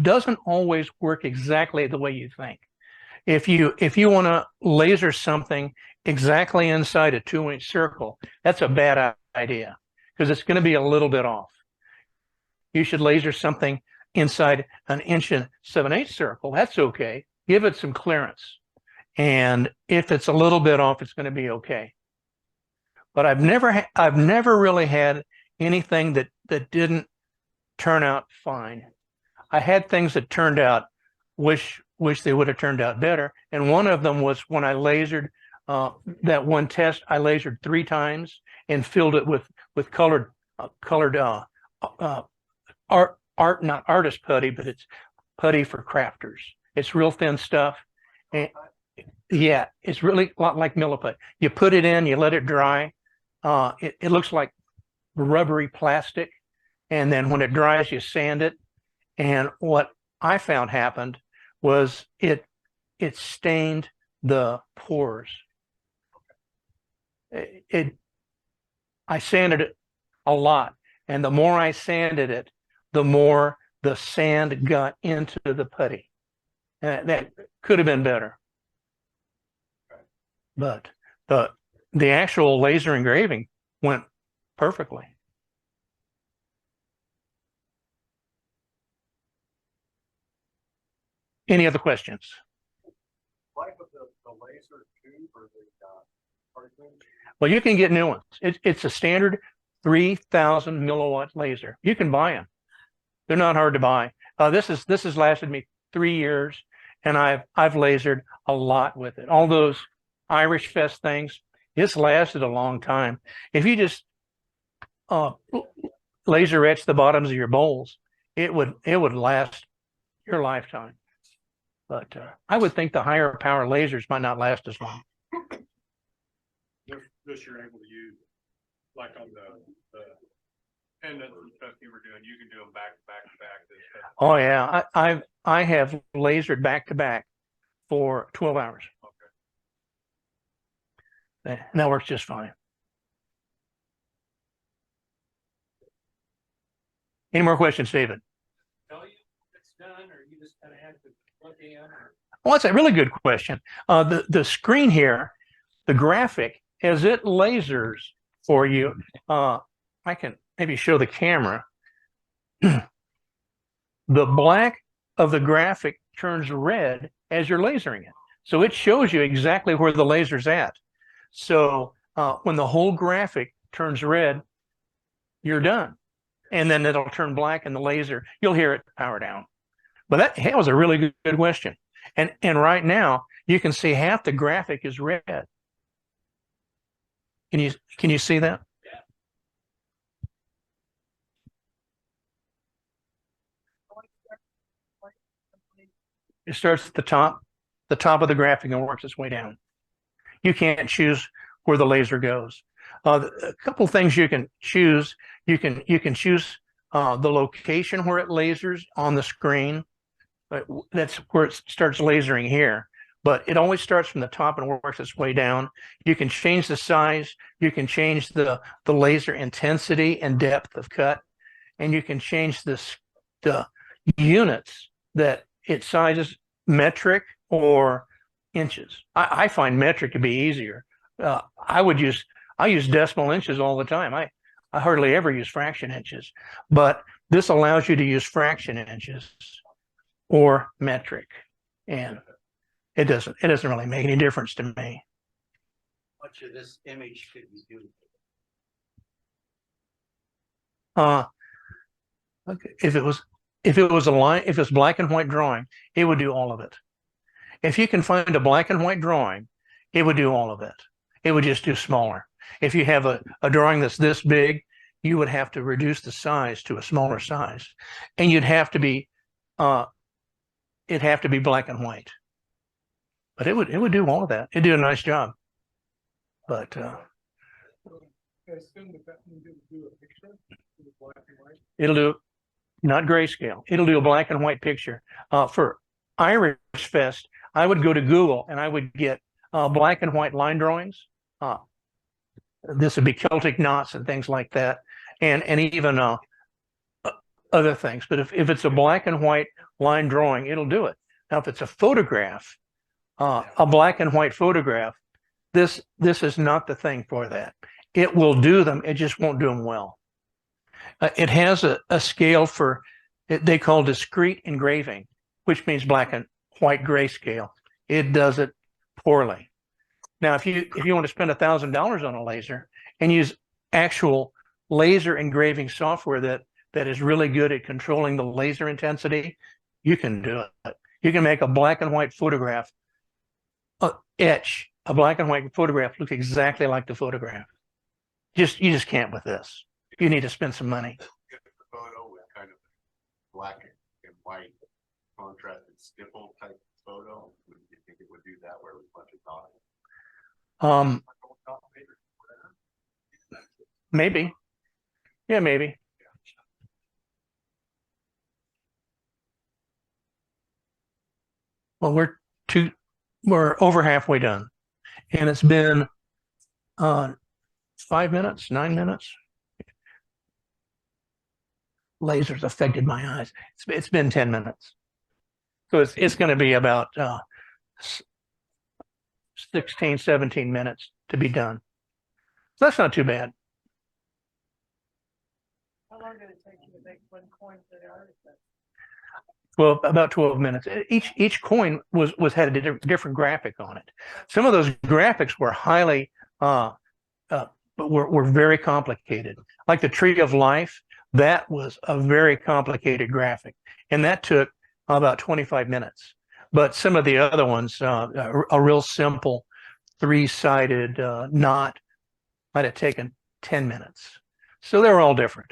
doesn't always work exactly the way you think. If you want to laser something exactly inside a 2-inch circle, that's a bad idea because it's going to be a little bit off. You should laser something inside an 1.7/8 circle. That's okay. Give it some clearance. And if it's a little bit off, it's going to be okay. But I've never really had anything that didn't turn out fine. I had things that turned out, wish they would have turned out better. And one of them was when I lasered that one test. I lasered 3 times and filled it with colored not artist putty, but it's putty for crafters. It's real thin stuff. And yeah, it's really a lot like Milliput. You put it in, you let it dry. It looks like rubbery plastic. And then when it dries, you sand it. And what I found happened was it stained the pores. I sanded it a lot. And the more I sanded it, the more the sand got into the putty. That could have been better. But the actual laser engraving went perfectly. Any other questions? Like the laser tube or the cartridge? Well, you can get new ones. It's a standard 3,000 milliwatt laser. You can buy them. They're not hard to buy. This has lasted me 3 years, and I've lasered a lot with it. All those Irish Fest things, it's lasted a long time. If you just laser etch the bottoms of your bowls, it would last your lifetime. But I would think the higher power lasers might not last as long. This you're able to use, like on the pendants and stuff you were doing, you can do them back to back to back. Oh yeah, I have lasered back to back for 12 hours. Okay. And that works just fine. Any more questions, David? Tell you it's done, or you just kind of have to look in? Or... Well, that's a really good question. The screen here, the graphic, as it lasers for you, I can maybe show the camera. The black of the graphic turns red as you're lasering it. So it shows you exactly where the laser's at. So when the whole graphic turns red, you're done. And then it'll turn black and the laser, you'll hear it power down. But that was a really good question. And right now you can see half the graphic is red. Can you see that? Yeah. It starts at the top of the graphic and works its way down. You can't choose where the laser goes. A couple things you can choose. You can choose the location where it lasers on the screen. That's where it starts lasering here. But it always starts from the top and works its way down. You can change the size. You can change the laser intensity and depth of cut, and you can change the units that it sizes, metric or inches. I find metric to be easier. I use decimal inches all the time. I hardly ever use fraction inches, but this allows you to use fraction inches or metric, and it doesn't really make any difference to me. Much of this image could be do? Okay. If it was black and white drawing, it would do all of it. If you can find a black and white drawing, it would do all of it. It would just do smaller. If you have a drawing that's this big, you would have to reduce the size to a smaller size, and it'd have to be black and white. But it would do all of that. It'd do a nice job. But it'll do not grayscale. It'll do a black and white picture. For Irish Fest, I would go to Google and I would get black and white line drawings. This would be Celtic knots and things like that, and even other things. But if it's a black and white line drawing, it'll do it. Now, if it's a photograph, a black and white photograph, this is not the thing for that. It will do them. It just won't do them well. It has a scale for they call discrete engraving, which means black and white grayscale. It does it poorly. Now, if you want to spend $1,000 on a laser and use actual laser engraving software that is really good at controlling the laser intensity, you can do it. You can make a black and white photograph, etch a black and white photograph look exactly like the photograph. You just can't with this. You need to spend some money. If the photo was kind of black and white contrasted stipple type photo, would you think it would do that where it was a bunch of dots? Maybe. Yeah, maybe. Well, we're over halfway done, and it's been 5 minutes, 9 minutes. Lasers affected my eyes. It's been 10 minutes. So it's going to be about 16, 17 minutes to be done. So that's not too bad. How long did it take you to make one coin for the artist? Well, about 12 minutes. Each coin had a different graphic on it. Some of those graphics were highly, but were very complicated. Like the Tree of Life, that was a very complicated graphic, and that took about 25 minutes. But some of the other ones, a real simple 3-sided knot, might have taken 10 minutes. So they were all different.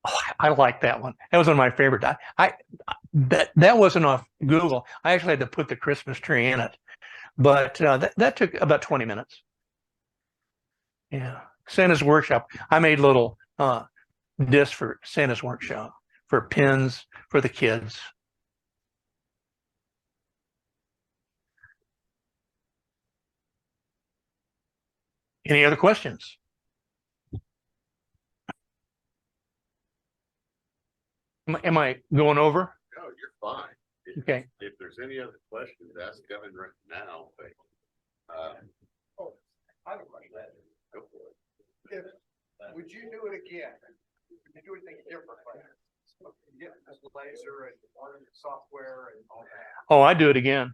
Oh, I like that one. That was one of my favorite. That wasn't off Google. I actually had to put the Christmas tree in it, but that took about 20 minutes. Yeah, Santa's Workshop. I made little discs for Santa's Workshop for pins for the kids. Any other questions? Am I going over? No, you're fine. Okay. If there's any other questions, ask Kevin right now. But, I have a question. go for it. Would you do it again? Would you do anything differently? Yeah, as the laser and software and all that. Oh, I do it again.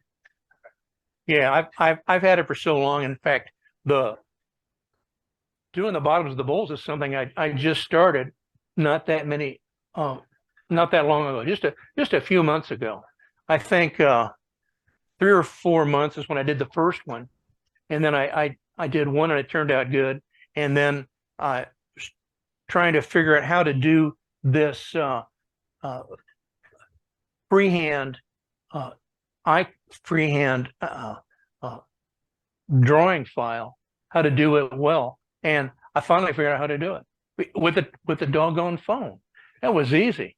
Yeah, I've had it for so long. In fact, doing the bottoms of the bowls is something I just started not that long ago, just a few months ago. I think 3 or 4 months is when I did the first one, and then I did one and it turned out good, and then trying to figure out how to do this freehand drawing file, how to do it well, and I finally figured out how to do it with the doggone phone. That was easy.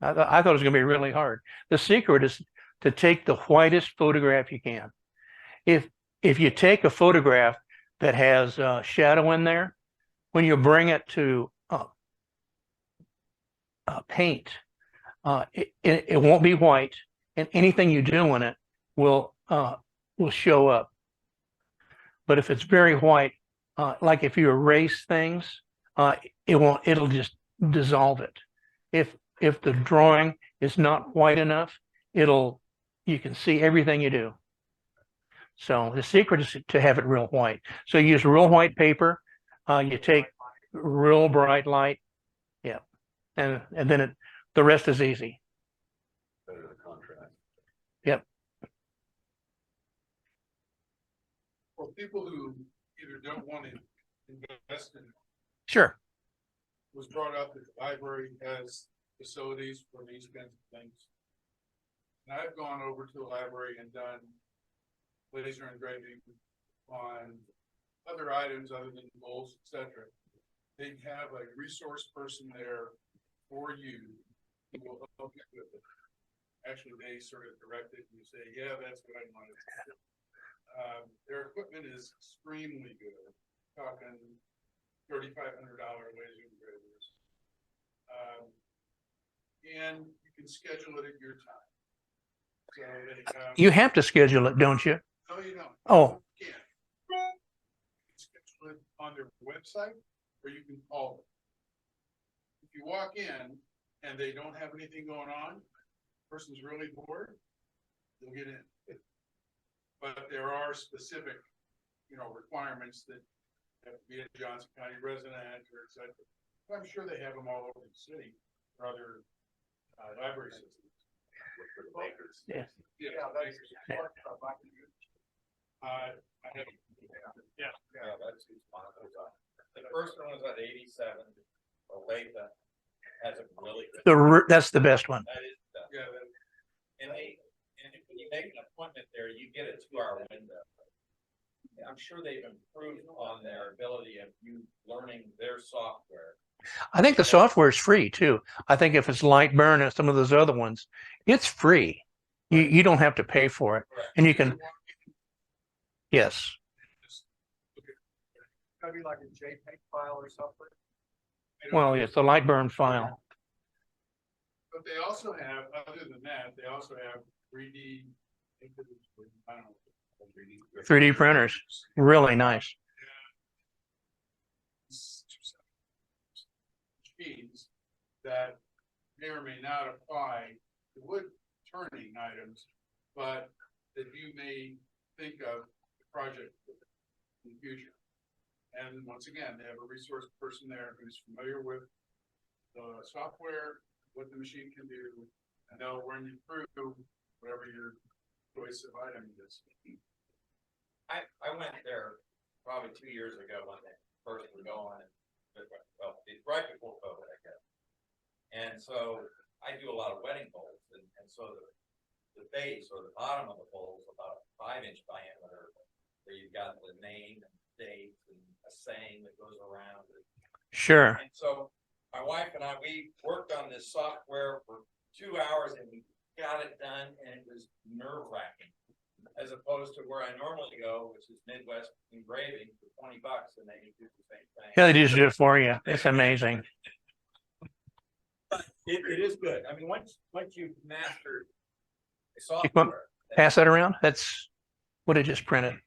I thought it was going to be really hard. The secret is to take the whitest photograph you can. If you take a photograph that has shadow in there, when you bring it to paint, it won't be white, and anything you do in it will show up. But if it's very white, like if you erase things, it won't. It'll just dissolve it. If the drawing is not white enough, you can see everything you do. So the secret is to have it real white. So you use real white paper. You take real bright light. Yeah, and then the rest is easy. Better the contrast. Yep. For people who either don't want to invest in, Sure. was brought up that the library has facilities for these kinds of things. And I've gone over to the library and done laser engraving on other items other than bowls, etc. They have a resource person there for you who will help you with it. Actually, they sort of direct it and you say, yeah, that's what I wanted to do. Their equipment is extremely good. Talking $3,500 laser engravers. And you can schedule it at your time. So they, You have to schedule it, don't you? no, you don't. Oh. You can. You can schedule it on their website, or you can call them. If you walk in and they don't have anything going on, the person's really bored, they'll get in. But there are specific, requirements that have to be a Johnson County resident or et cetera. I'm sure they have them all over the city or other library systems. For the bakers. Yeah. Yeah, that's. I have, Yeah, that's. The first one was at 87, Olathe has a really good. That's the best one. That is, yeah, and when you make an appointment there, you get a 2-hour window. I'm sure they've improved on their ability of you learning their software. I think the software is free too. I think if it's Lightburn or some of those other ones, it's free. You don't have to pay for it, and you can. Yes. Gotta be like a JPEG file or something. Well, it's the light burn file. But they also have, other than that, they also have 3D. I don't know. 3D printers, really nice. Machines that may or may not apply to wood turning items, but that you may think of the project in the future. And once again, they have a resource person there who's familiar with the software, what the machine can do, and they'll run you through whatever your choice of item is. I went there probably 2 years ago when they first were going, well, it's right before COVID, I guess. And so I do a lot of wedding bowls, and so the base or the bottom of the bowl is about a 5-inch diameter, where you've got the name and date and a saying that goes around it. Sure. And so my wife and I, we worked on this software for 2 hours and we got it done, and it was nerve-wracking. As opposed to where I normally go, which is Midwest engraving for $20, and they do the same thing. Yeah, they just do it for you. It's amazing. But it is good. I mean, once you've mastered the Keep up. software, Pass that around. That's what it just printed.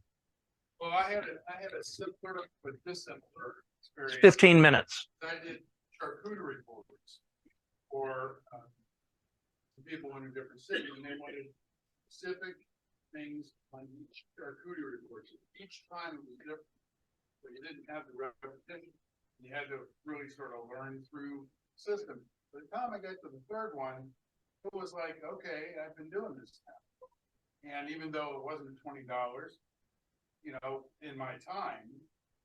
Well, I had a simpler but dissimilar It's experience. 15 minutes. I did charcuterie boards for people in a different city, and they wanted specific things on each charcuterie board. Each time it was different, so you didn't have the repetition. You had to really sort of learn through the system. By the time I got to the third one, it was like, okay, I've been doing this now. And even though it wasn't $20, you know, in my time,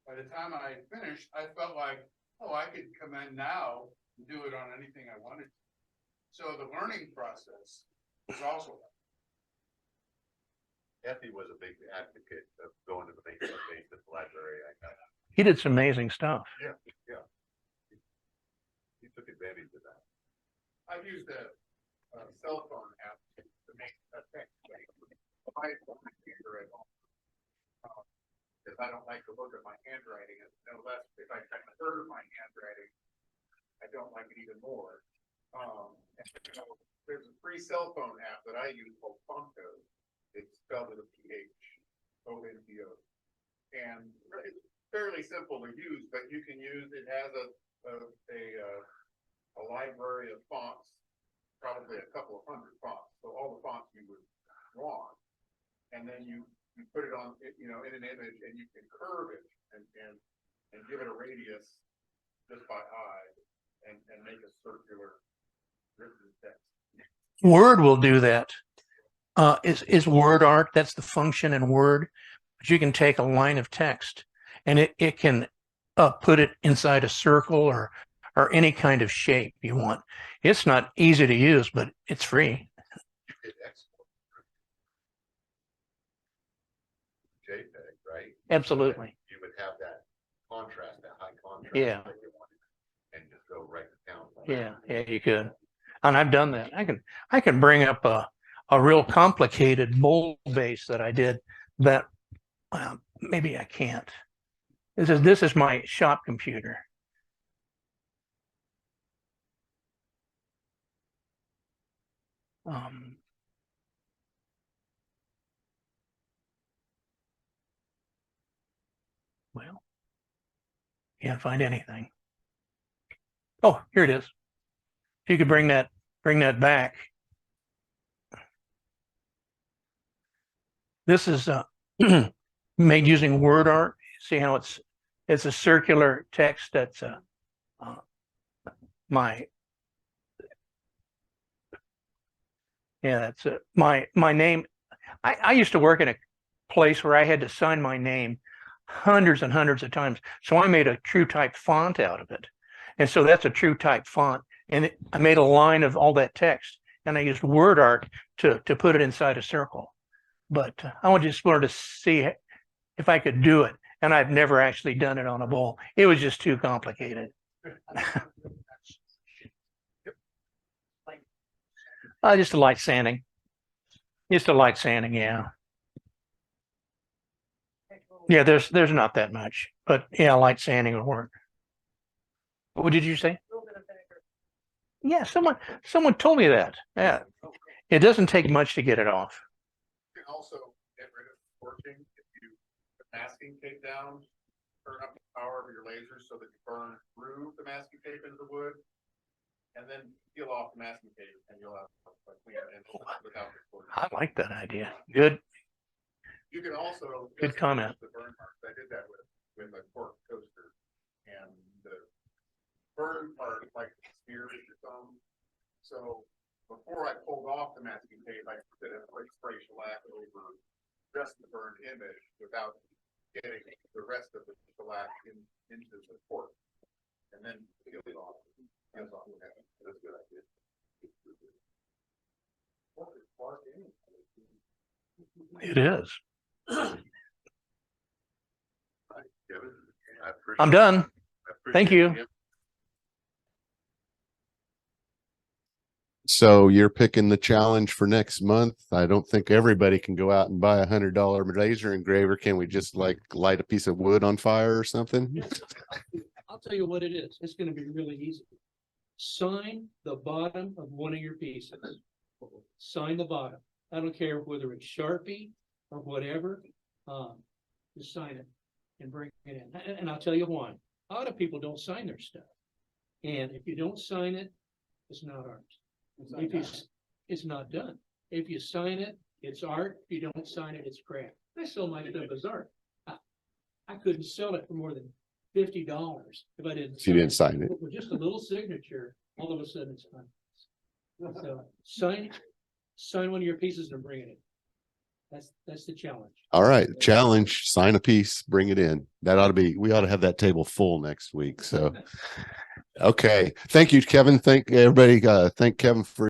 by the time I finished, I felt like, oh, I could come in now and do it on anything I wanted to. So the learning process was also. Effie was a big advocate of going to the base at the library. I know. He did some amazing stuff. Yeah. He took advantage of that. I've used a cell phone app to make a text. My computer at home. Because I don't like to look at my handwriting, and no less, if I check a third of my handwriting, I don't like it even more. And, you know, there's a free cell phone app that I use called Fonto. It's spelled with a PH, O-N-T-O. And it's fairly simple to use, but you can use, it has a library of fonts, probably a couple of hundred fonts. So all the fonts you would want. And then you put it on, you know, in an image, and you can curve it and give it a radius just by eye and make a circular written text. Word will do that. Is word art. That's the function in Word. But you can take a line of text and it can put it inside a circle or any kind of shape you want. It's not easy to use, but it's free. You could export JPEG, right? Absolutely. You would have that contrast, that high contrast. Yeah. That you wanted, and just go right down. Yeah, you could. And I've done that. I can bring up a real complicated bowl base that I did that maybe I can't. This is my shop computer. Well, can't find anything. Oh, here it is. If you could bring that back. This is made using word art. See how it's a circular text that's my name. I used to work in a place where I had to sign my name hundreds and hundreds of times. So I made a true type font out of it. And so that's a true type font. And I made a line of all that text, and I used word art to put it inside a circle. But I wanted to explore to see if I could do it. And I've never actually done it on a bowl. It was just too complicated. Just a light sanding. Just a light sanding, yeah. Yeah, there's not that much, but yeah, light sanding will work. What did you say? Yeah, someone told me that. Yeah. It doesn't take much to get it off. You can also get rid of torching if you put masking tape down, turn up the power of your laser so that you burn through the masking tape into the wood. And then peel off the masking tape and you'll have a clean end without the torch. I like that idea. Good. You can also. Good comment. The burn marks. I did that with a cork coaster, and the burn part like spears your thumb. So before I pulled off the masking tape, I did a spray shellac over just the burned image without getting the rest of the shellac into the cork, and then peel it off. That's a good idea. It is. Kevin, I appreciate I'm done. I appreciate Thank you. it. So you're picking the challenge for next month. I don't think everybody can go out and buy $100 laser engraver. Can we just like light a piece of wood on fire or something? I'll tell you what it is. It's gonna be really easy. Sign the bottom of one of your pieces. Sign the bottom. I don't care whether it's Sharpie or whatever. Just sign it and bring it in. And I'll tell you why. A lot of people don't sign their stuff. And if you don't sign it, it's not art. If you, it's not done. If you sign it, it's art. If you don't sign it, it's crap. I sell my stuff as art. I couldn't sell it for more than $50 if I didn't. If you didn't sign it. With just a little signature, all of a sudden it's done. So sign one of your pieces and bring it in. That's the challenge. All right. Challenge, sign a piece, bring it in. That ought to be, we ought to have that table full next week. So, okay. Thank you, Kevin. Thank everybody. Thank Kevin for